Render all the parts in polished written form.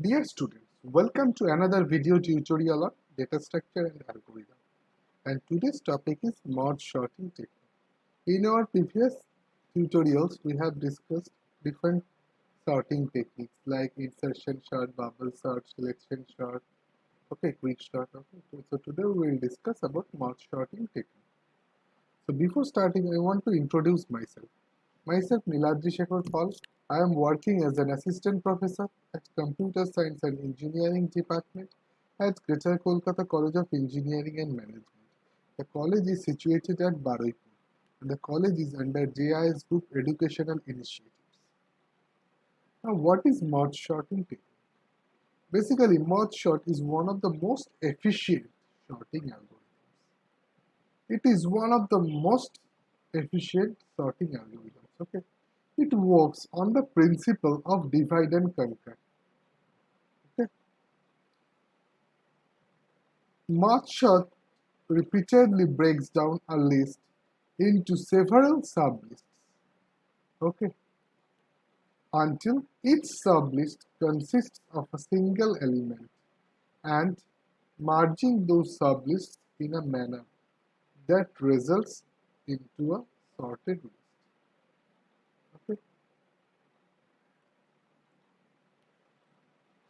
Dear students, welcome to another video tutorial on data structure and algorithm. And today's topic is merge sorting technique. In our previous tutorials, we have discussed different sorting techniques like insertion sort, bubble sort, selection sort, quick sort. So today we will discuss about merge sorting technique. So before starting, I want to introduce myself. Myself, Niladri Shekhar Paul. I am working as an assistant professor at Computer Science and Engineering Department at Greater Kolkata College of Engineering and Management. The college is situated at Baruipur, and the college is under JIS Group Educational Initiatives. Now, what is merge sorting technique? Basically, merge sort is one of the most efficient sorting algorithms. It is one of the most efficient sorting algorithms. It works on the principle of divide and conquer. Merge sort repeatedly breaks down a list into several sublists. Until each sublist consists of a single element, and merging those sublists in a manner that results into a sorted list.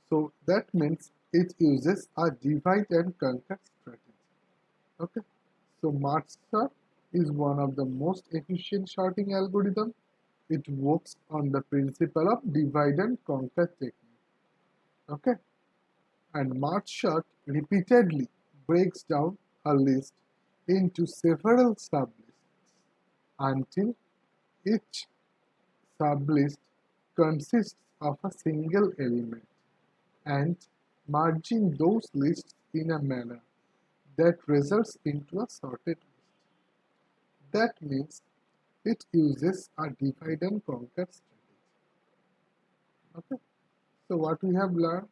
So that means it uses a divide and conquer strategy. So merge sort is one of the most efficient sorting algorithm. It works on the principle of divide and conquer technique. And merge sort repeatedly breaks down a list into several sublists until each sublist consists of a single element, and merging those lists in a manner that results into a sorted list. That means it uses a divide and conquer strategy. So what we have learned,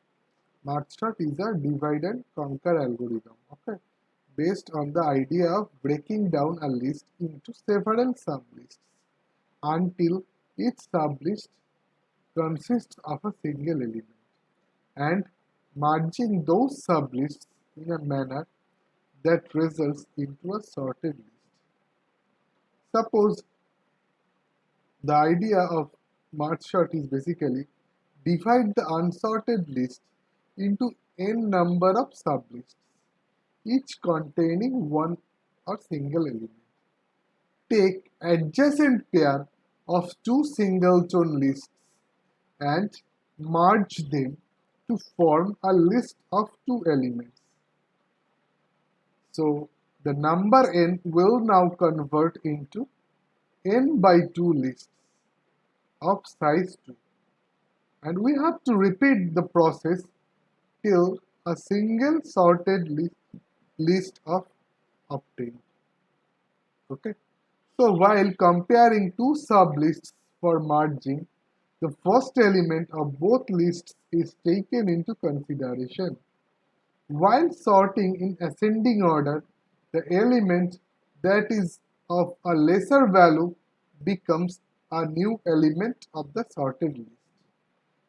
merge sort is a divide and conquer algorithm. Based on the idea of breaking down a list into several sublists until each sublist consists of a single element, and merging those sublists in a manner that results into a sorted list. Suppose the idea of merge sort is basically divide the unsorted list into n number of sublists, each containing one or single element. Take adjacent pair of two singleton lists and merge them to form a list of two elements. So the number n will now convert into n by 2 lists of size 2, and we have to repeat the process till a single sorted list of obtained. So while comparing two sublists for merging, the first element of both lists is taken into consideration. While sorting in ascending order, the element that is of a lesser value becomes a new element of the sorted list.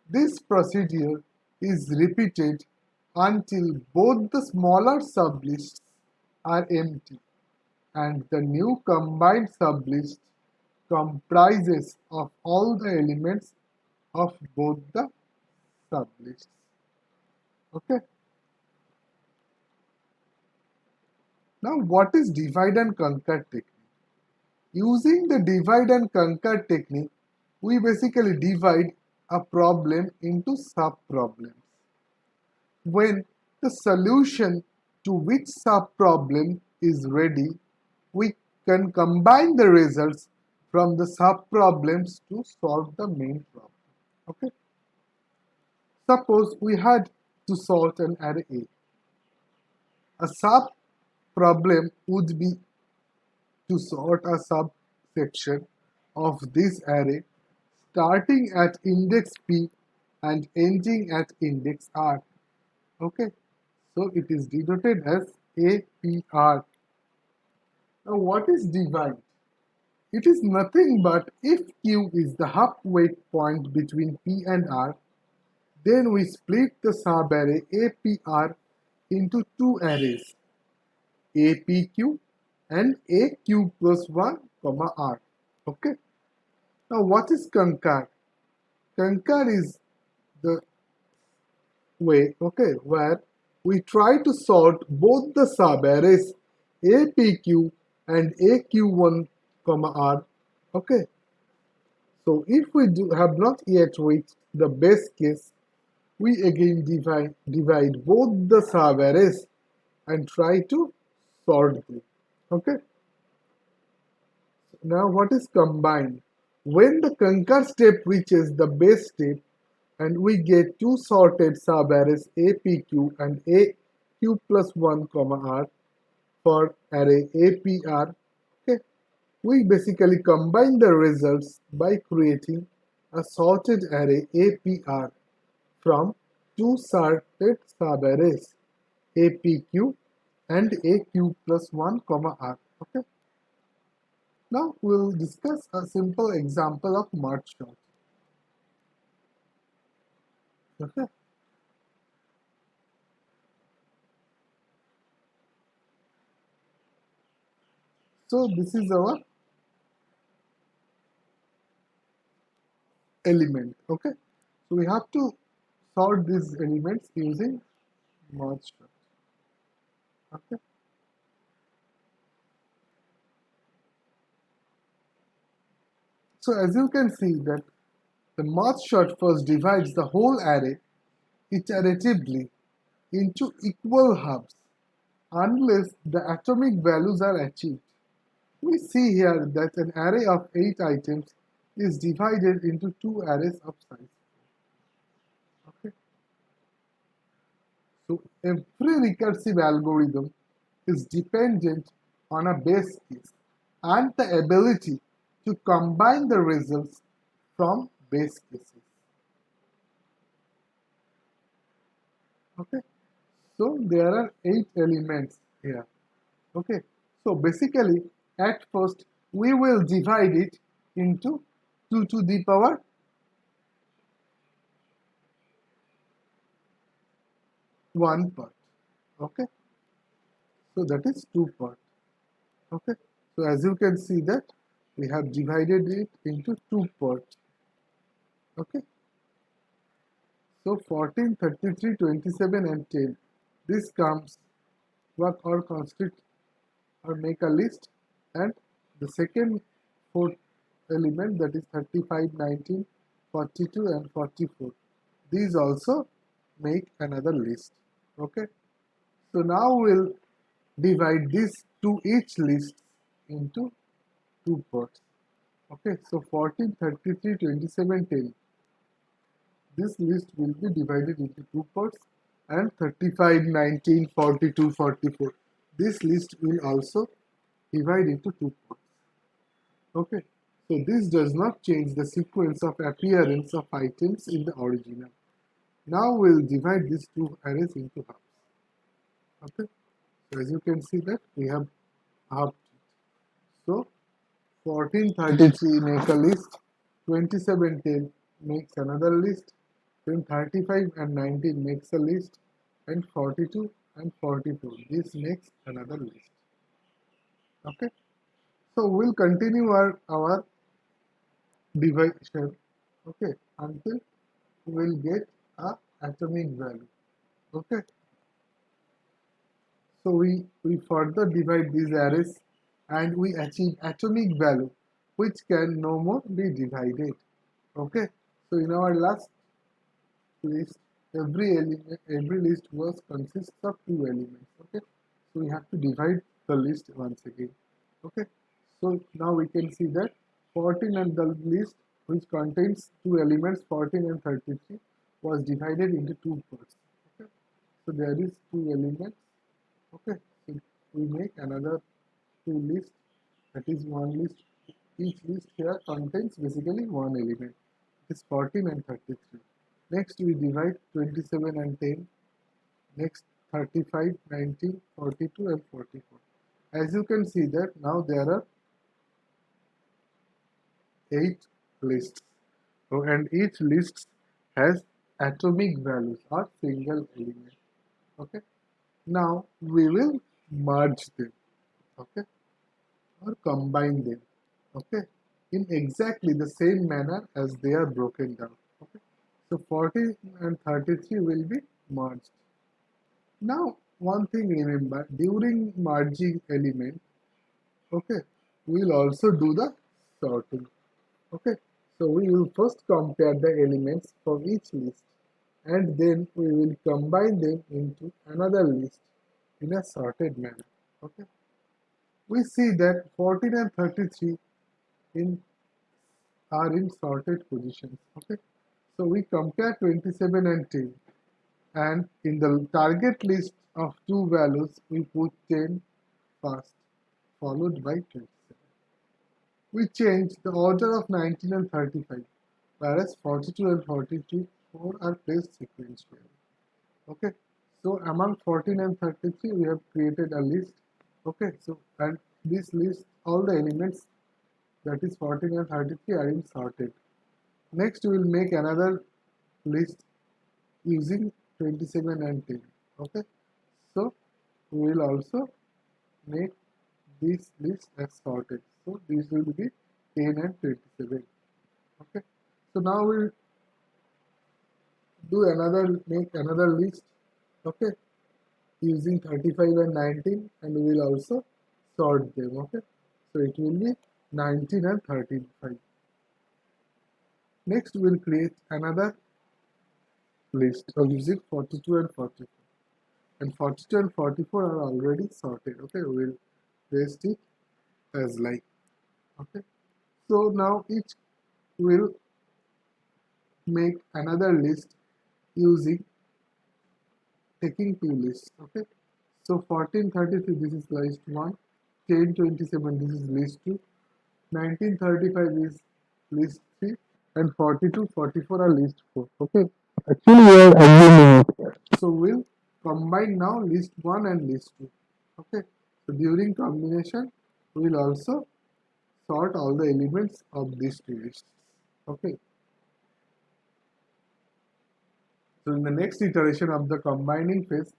This procedure is repeated until both the smaller sublists are empty and the new combined sublist comprises of all the elements of both the sublists. Now, what is divide and conquer technique? Using the divide and conquer technique, we basically divide a problem into sub-problems. When the solution to which sub-problem is ready, we can combine the results from the sub-problems to solve the main problem. Suppose we had to sort an array A. A sub-problem would be to sort a subsection of this array starting at index P and ending at index R. So it is denoted as APR. Now what is divide? It is nothing but if Q is the halfway point between P and R, Then we split the sub-array APR into two arrays, APQ and AQ plus 1, comma R. Okay. Now what is concur? Concur is the way, okay, where we try to sort both the sub-arrays APQ and AQ1, comma R. Okay. So if we have not yet reached the base case, we again divide both the sub-arrays and try to sort them. Okay. Now what is combined? When the concur step reaches the base step and we get two sorted sub-arrays APQ and AQ plus 1, comma R for array APR, okay, we basically combine the results by creating a sorted array APR from two sorted sub-arrays APQ and AQ plus 1, comma R. Okay. Now we'll discuss a simple example of merge sort. Okay. So this is our element. Okay. So we have to sort these elements using merge sort. Okay. So as you can see that the merge sort first divides the whole array iteratively into equal halves unless the atomic values are achieved. We see here that an array of 8 items is divided into two arrays of size. Okay. So every recursive algorithm is dependent on a base case and the ability to combine the results from base cases. Okay. So there are 8 elements here. Okay. So basically at first we will divide it into 2 to the power 1 part. Okay. So that is 2 part. Okay. So as you can see that we have divided it into 2 parts. Okay. So 14, 33, 27 and 10. This comes work or constrict or make a list, and the second fourth element, that is 35, 19, 42 and 44. These also make another list. Okay. So now we'll divide these two each list into 2 parts. Okay. So 14, 33, 27, 10. This list will be divided into 2 parts, and 35, 19, 42, 44. This list will also divide into 2 parts. Okay. So this does not change the sequence of appearance of items in the original. Now we'll divide these two arrays into halves. Okay. So as you can see that we have halved it. So 1433 make a list, 2710 makes another list, then 35 and 19 makes a list, and 42 and 44. This makes another list. Okay. So we'll continue our division, okay, until we'll get a atomic value. Okay. So we further divide these arrays and we achieve atomic value which can no more be divided. Okay. So in our last list, every list was consists of 2 elements. Okay. So we have to divide the list once again. Okay. So now we can see that 14 and the list which contains 2 elements 14 and 33 was divided into 2 parts. Okay. So there is 2 elements. Okay. So we make another 2 lists, that is 1 list. Each list here contains basically 1 element. It is 14 and 33. Next we divide 27 and 10. Next 35, 19, 42 and 44. As you can see that now there are 8 lists. So, and each list has atomic values or single element. Okay. Now we will merge them. Okay, or combine them. Okay, in exactly the same manner as they are broken down. Okay, so 40 and 33 will be merged. Now, one thing remember, during merging element, okay, we will also do the sorting. Okay, so we will first compare the elements from each list and then we will combine them into another list in a sorted manner. Okay, we see that 14 and 33 in are in sorted positions. Okay, so we compare 27 and 10, and in the target list of two values, we put 10 first, followed by 27. We change the order of 19 and 35, whereas 42 and 44 are placed sequentially. Okay, so among 14 and 33, we have created a list. Okay, so and this list, all the elements, that is 14 and 33, are in sorted. Next, we will make another list using 27 and 10. Okay, so we will also make this list as sorted. So this will be 10 and 27. Okay, so now we'll make another list. Okay, using 35 and 19, and we will also sort them. Okay, so it will be 19 and 35. Next, we'll create another list using 42 and 44. And 42 and 44 are already sorted. Okay, we'll paste it as like. Okay, so now each will make another list using taking two lists. Okay, so 1433, this is list 1, 1027, this is list 2, 1935 is list 3, and 4244 are list 4. Okay, actually we are assuming it. So we'll combine now list 1 and list 2. Okay, so during combination we will also sort all the elements of these two lists. Okay, so in the next iteration of the combining phase,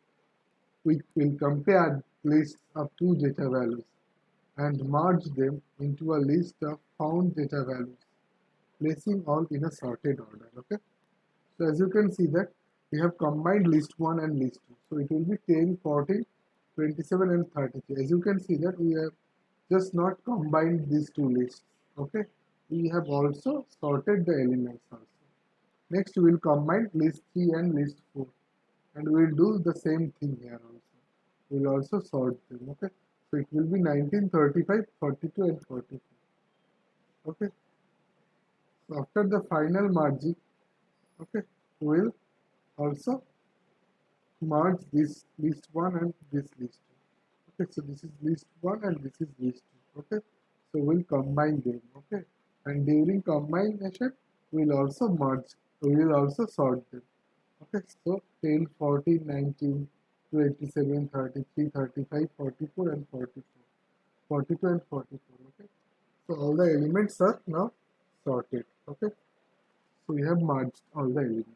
we will compare lists of two data values and merge them into a list of found data values, placing all in a sorted order. Okay, so as you can see that we have combined list 1 and list 2. So it will be 10, 14, 27 and 33. As you can see that we have just not combined these two lists. Okay, we have also sorted the elements also. Next we will combine list 3 and list 4, and we will do the same thing here also. We will also sort them. Okay, so it will be 19, 35, 42 and 44. Okay, so after the final merging, okay, we will also merge this list 1 and this list 2. Okay, so this is list 1 and this is list 2. Okay, so we'll combine them. Okay, and during combination we'll also merge, we will also sort them. Okay, so 10, 14, 19, 27, 33, 35, 44 and 44. 42 and 44. Okay, so all the elements are now sorted. Okay, so we have merged all the elements.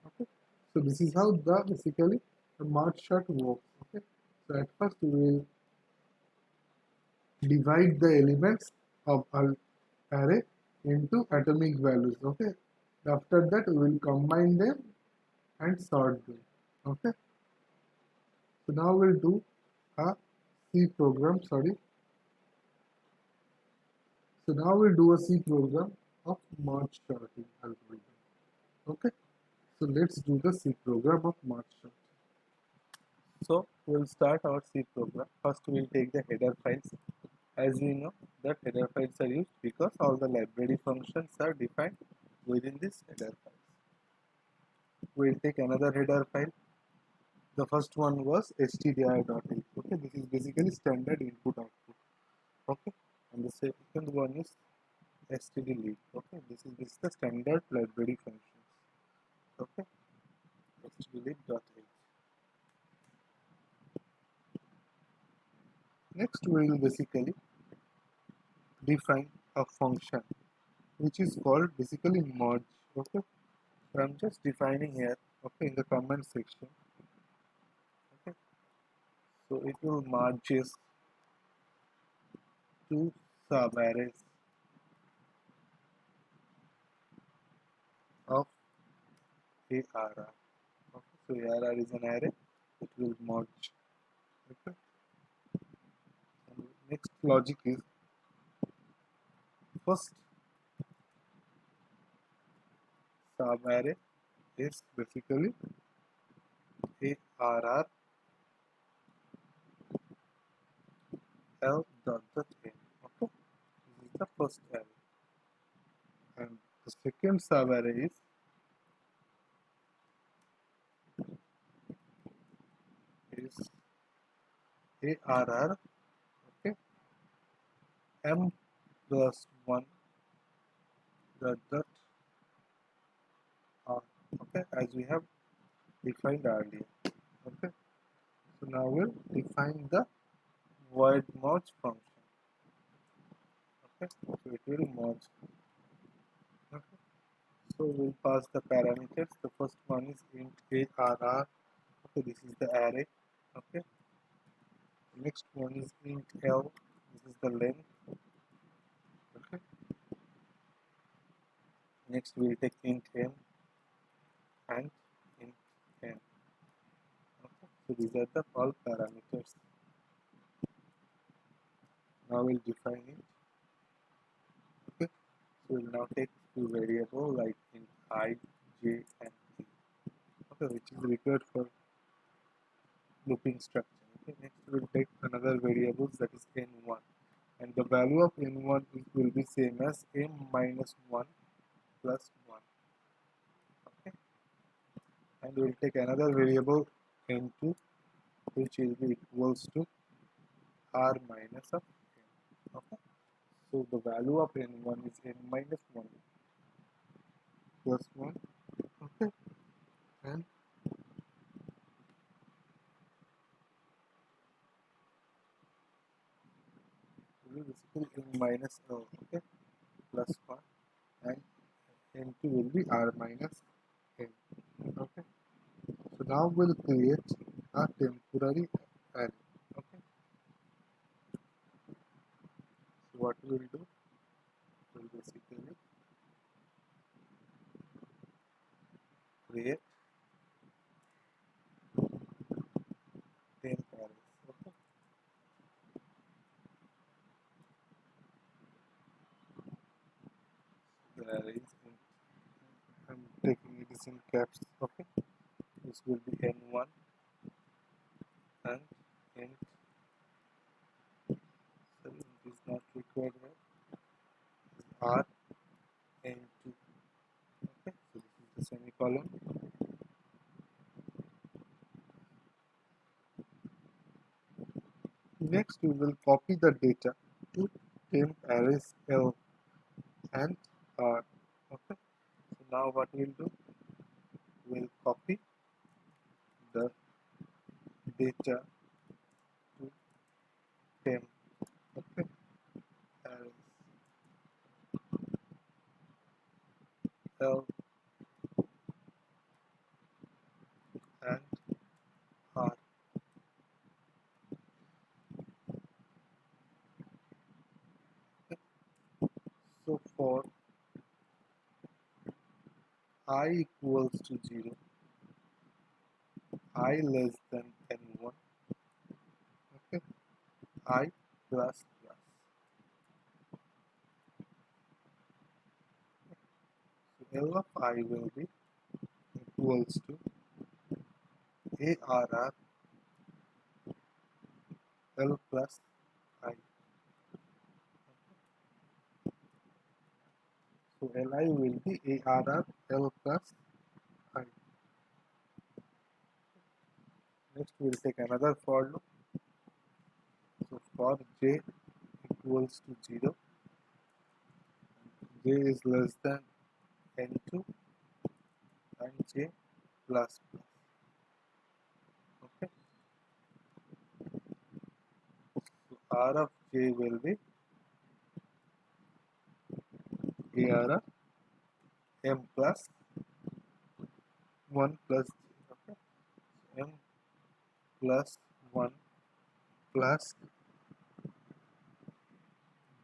Okay, so this is how the basically the merge sort works. Okay, so at first we will divide the elements of an array into atomic values. Okay, after that we will combine them and sort them. Okay, so now we'll do a C program. Sorry, so now we'll do a C program of merge sorting algorithm. Okay, so let's do the C program of merge sorting. So we'll start our C program. First we'll take the header files. As we know that header files are used because all the library functions are defined within this header files. We'll take another header file. The first one was stdi.h. Okay, this is basically standard input output. Okay, and the second one is stdlib. Okay, this is the standard library functions. Okay, stdlib.h. Next we will basically define a function which is called basically merge. Okay, I'm just defining here, okay, in the comment section. Okay, so it will merges two subarrays of ARR. Okay, so ARR is an array, it will merge. Okay, and next logic is first subarray is basically ARR L dot dot n. Okay, this is the first array, and the second subarray is ARR, okay, M plus 1 dot dot R, okay, as we have defined earlier. Okay, so now we'll define the void merge function. Okay, so it will merge. Okay, so we'll pass the parameters. The first one is int ARR. Okay, this is the array. Okay, next one is int L. This is the length. Okay, next we'll take int M and int N. Okay, so these are the all parameters. Now we'll define it. Okay, so we'll now take two variables like int I, J, and K. Okay, which is required for looping structure. Okay, next we'll take another variables that is n1, and the value of n1 will be same as m minus 1 plus 1. Okay, and we'll take another variable n2, which will be equals to r minus of n. Okay, so the value of n1 is n minus 1 plus 1. Okay, and basically n minus l, okay, plus 1, and n2 will be r minus n. Okay, so now we'll create a temporary array. Okay, so what we'll do, we'll basically create temp arrays. Okay, the arrays I'm taking it is in caps. Okay, this will be n1 and n, sorry, it is not required here, r n2. Okay, so this is the semicolon. Next we will copy the data to temp arrays L and R. Okay, so now what we'll do, we'll copy the data to temp, okay, arrays L and R. Okay, so for I equals to 0, I less than n1, okay, I plus plus. So L of I will be equals to ARR L plus I. So Li will be ARR L plus I. Next we will take another for loop. So for j equals to 0, j is less than n2 and j plus plus. Okay, so R of j will be ARR M plus 1 plus j. Okay, m plus 1 plus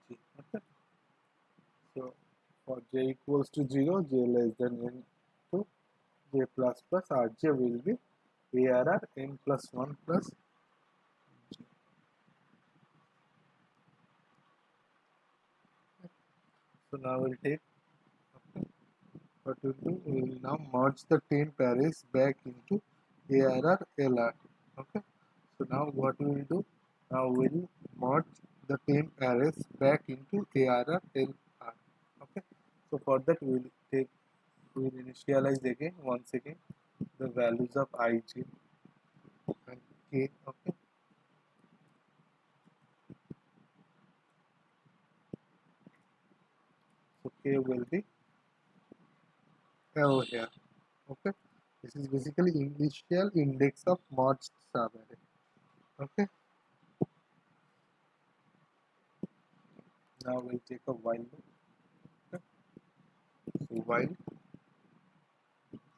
j. Okay, so for j equals to 0, j less than n to j plus plus rj will be arr n plus 1 plus j. So now we'll take, okay, what we'll do, we will now merge the 10 arrays back into arr lr. Okay, so now what we will do, now we'll merge the 10 arrays back into arr lr. Okay, so for that we will initialize again once again the values of ij and k. Okay, so k will be L here. Okay, this is basically initial index of merged subarray. Okay, now we'll take a while loop. Okay, so while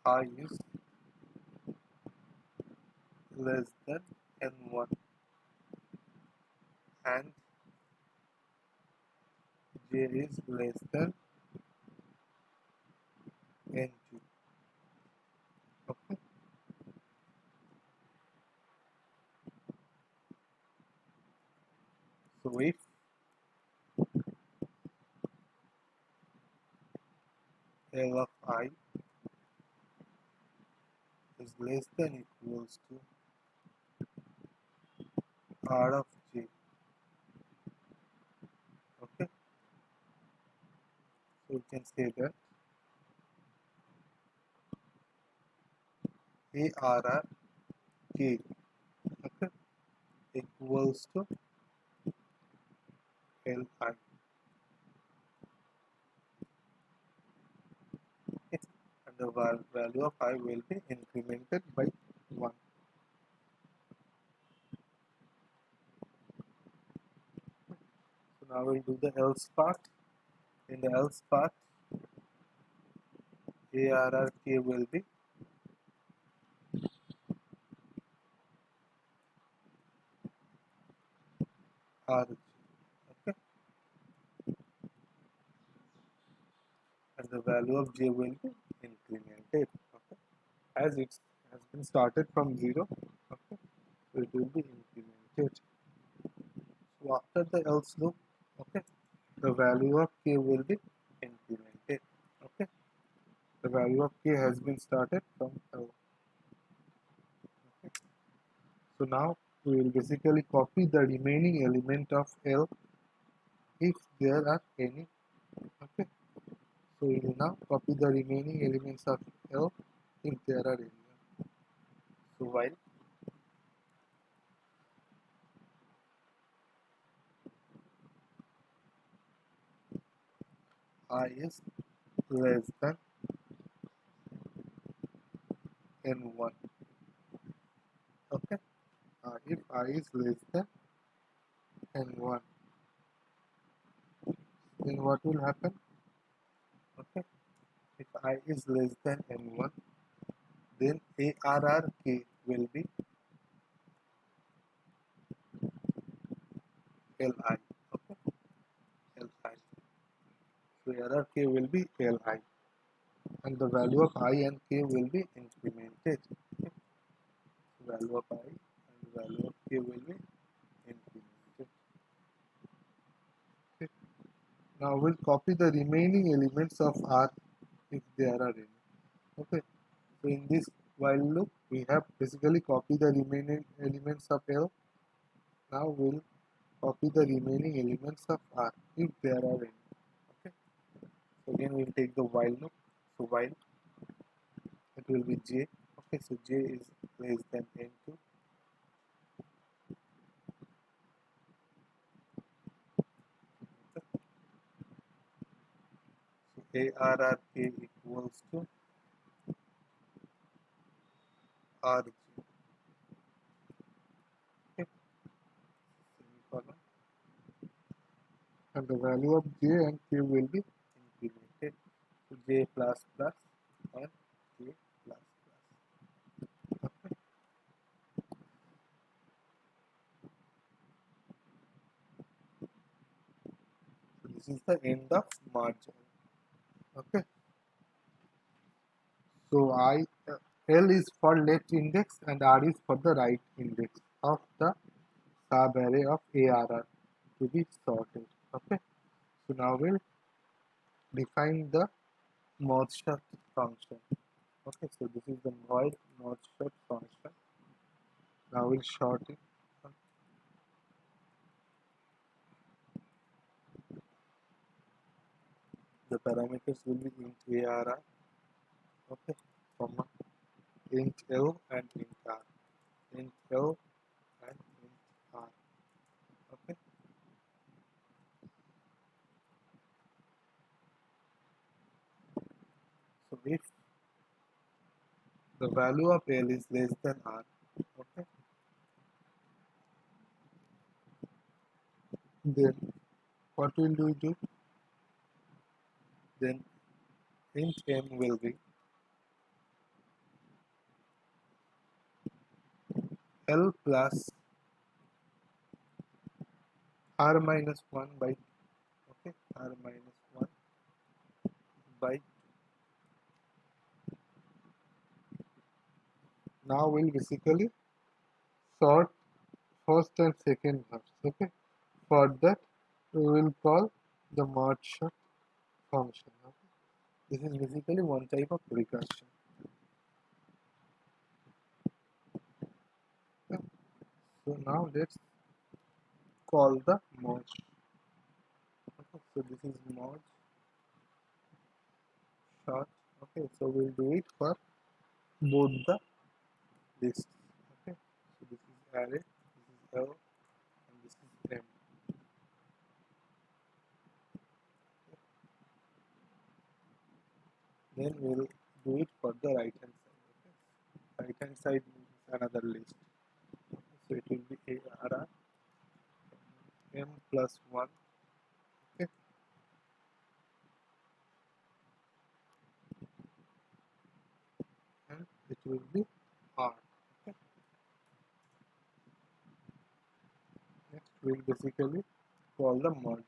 I is less than n1 and j is less than n2. Okay, so if L of I is less than equals to R of j. Okay, so we can say that ARR k, okay, equals to Li. Okay, and the value of I will be incremented by 1. So now we'll do the else part. In the else part, ARR k will be RG. Okay, and the value of j will be incremented. Okay, as it has been started from 0. Okay, so it will be incremented. So after the else loop, okay, the value of k will be incremented. Okay, the value of k has been started from L. Okay. So now we will basically copy the remaining element of L if there are any. Okay, so we will now copy the remaining elements of L if there are any. So while I is less than n1. Okay, if I is less than n1, then what will happen? Okay, if I is less than n1, then ARRK will be Li. Okay, Li. So ARRK will be Li, and the value of I and k will be incremented. Okay, value of I and the value of k will be incremented. Okay. Now we'll copy the remaining elements of R if there are any. Okay, so in this while loop we have basically copied the remaining elements of L. Now we'll copy the remaining elements of R if there are any. Okay, so again we'll take the while loop. So while it will be j. Okay, so j is less than n2. So ARRK equals to RG. Okay, semicolon. And the value of j and k will be incremented to j plus plus and k plus plus. this is the end of merge. Okay. So L is for left index and R is for the right index of the sub array of ARR to be sorted. Okay. So now we'll define the merge sort function. Okay. So this is the void merge sort function. Now we'll sort it. The parameters will be int ARR. Okay. Comma int L and int R. Int L and int R. Okay. So if the value of L is less than R, okay, then what will we do? Then int M will be L plus R minus 1 by, okay, R minus 1 by, now we'll basically sort first and second verbs, okay. For that we will call the merge sort function. Okay? This is basically one type of recursion. Okay? So now let's call the merge. Okay? So this is merge sort. Okay, so we'll do it for both the lists. Okay, so this is array, this is L, and this is M. Then we'll do it for the right hand side. Okay, right hand side means another list. Okay, so it will be ARR M plus 1. Okay, and it will be R. Okay, next we'll basically call the merge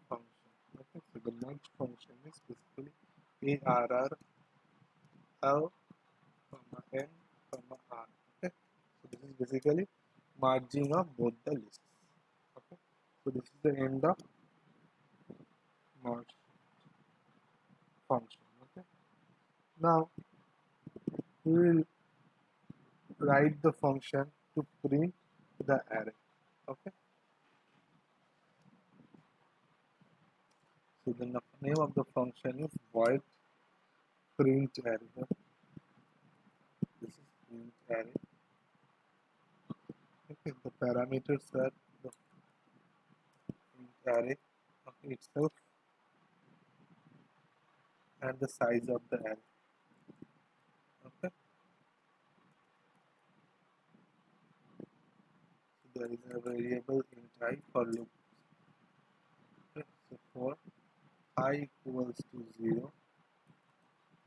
function. Okay, so the merge function is basically ARR L comma N comma R. Okay, so this is basically merging of both the lists. Okay, so this is the end of merge function. Okay, now we will write the function to print the array. Okay, so the name of the function is void print array. Okay? This is print array. Okay, the parameters are the print array itself and the size of the array. Okay, so there is a variable int I for loop. Okay, so for I equals to 0,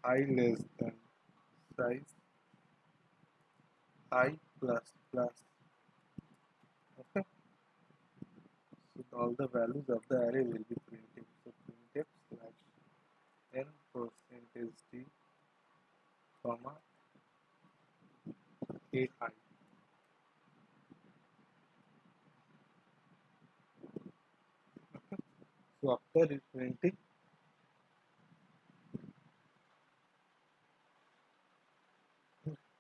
I less than size I plus plus. Okay, so all the values of the array will be printed. So printf slash n percentage d comma ai. Okay, so after printing,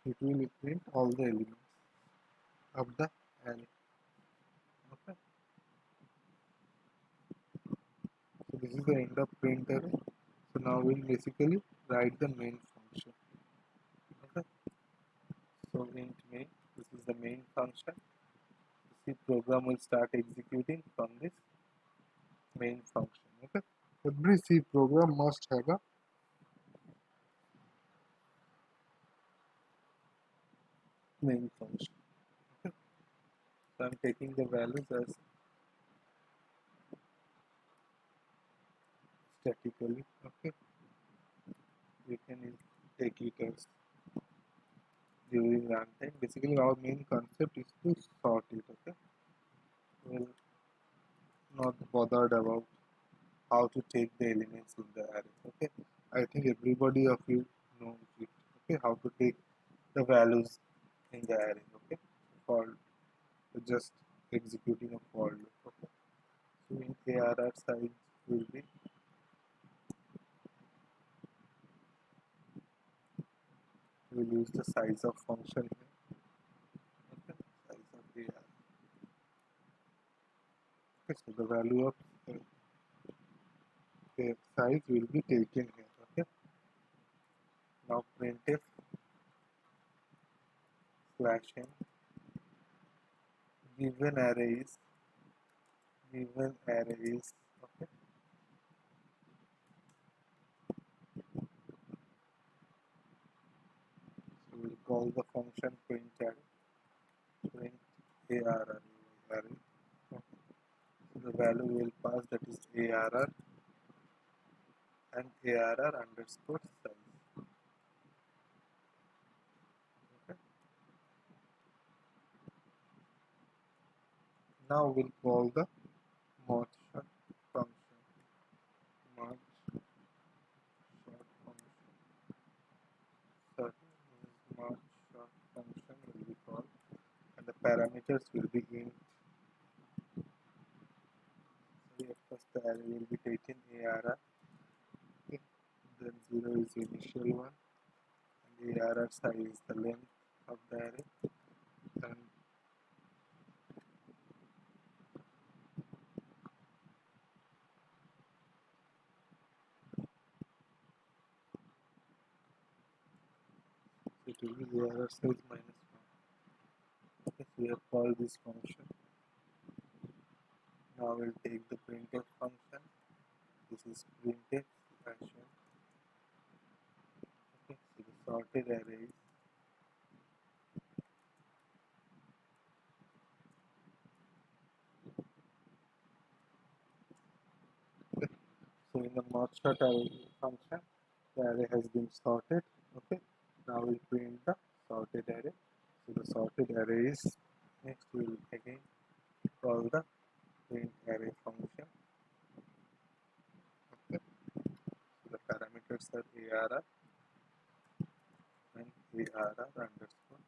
it will print all the elements of the array. Okay, so this is the end of print array. So now we'll basically write the main function. Okay, so int main, this is the main function. The program will start executing from this main function. Okay, every C program must have a main function. Okay, so I'm taking the values as statically. Okay, you can take it as during runtime. Basically, our main concept is to sort it. Okay, well, not bothered about how to take the elements in the array. Okay, I think everybody of you knows it. Okay, how to take the values in the array. Okay, for just executing a for loop. Okay, so in ARR size will be we'll use the size of function here. Okay, size of ARR. Okay, so the value of size will be taken here. Okay, now printf slash n given array is okay. So we'll call the function print array. Okay. So the value will pass, that is arr and arr underscore size. Okay. Now we'll call the merge short function. Merge short function. Sorry, merge short function will be called, and the parameters will be int. So here first the array will be taken arr. Okay. Then 0 is the initial one, and the arr size is the length of the array, and it will be the arr size minus 1. Okay, so we have called this function. Now we'll take the printf function. This is printf slash n. Okay, so the sorted array is okay. So in the merge sort array function, the array has been sorted. Okay, now we'll print the sorted array. So the sorted array is, next we will again call the print array function. Okay, so the parameters are arr and arr underscore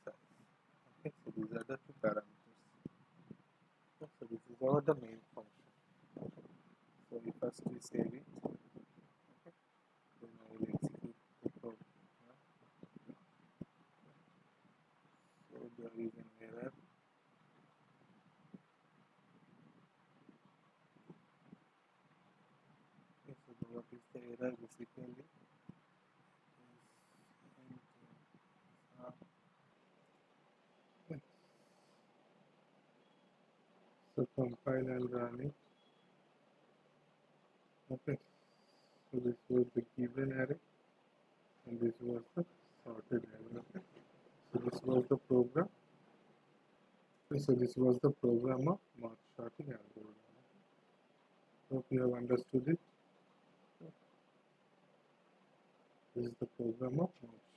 size. Okay, so these are the two parameters. Okay, so this is our the main function. Okay, so we first we save it. Okay, so now we'll execute the program. So there is an error. Okay, so what is the error basically? Okay, so compile and run it. Okay, so this was the given array and this was the sorted array. Okay, so this was the program. Okay, so this was the program of merge sorting algorithm. Hope you have understood it. This is the program of merge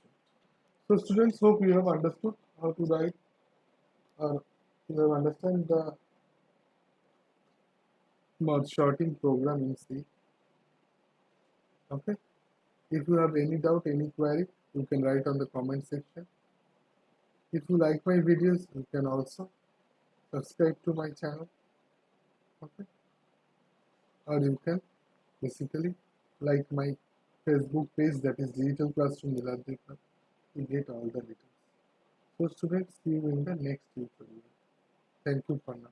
sort. So students, hope you have understood how to write, or you have understand the merge sorting program in C. Okay. If you have any doubt, any query, you can write on the comment section. If you like my videos, you can also subscribe to my channel. Okay. Or you can basically like my Facebook page, that is Digital Classroom Niladvika, to get all the details. So students, see you in the next tutorial. Thank you for now.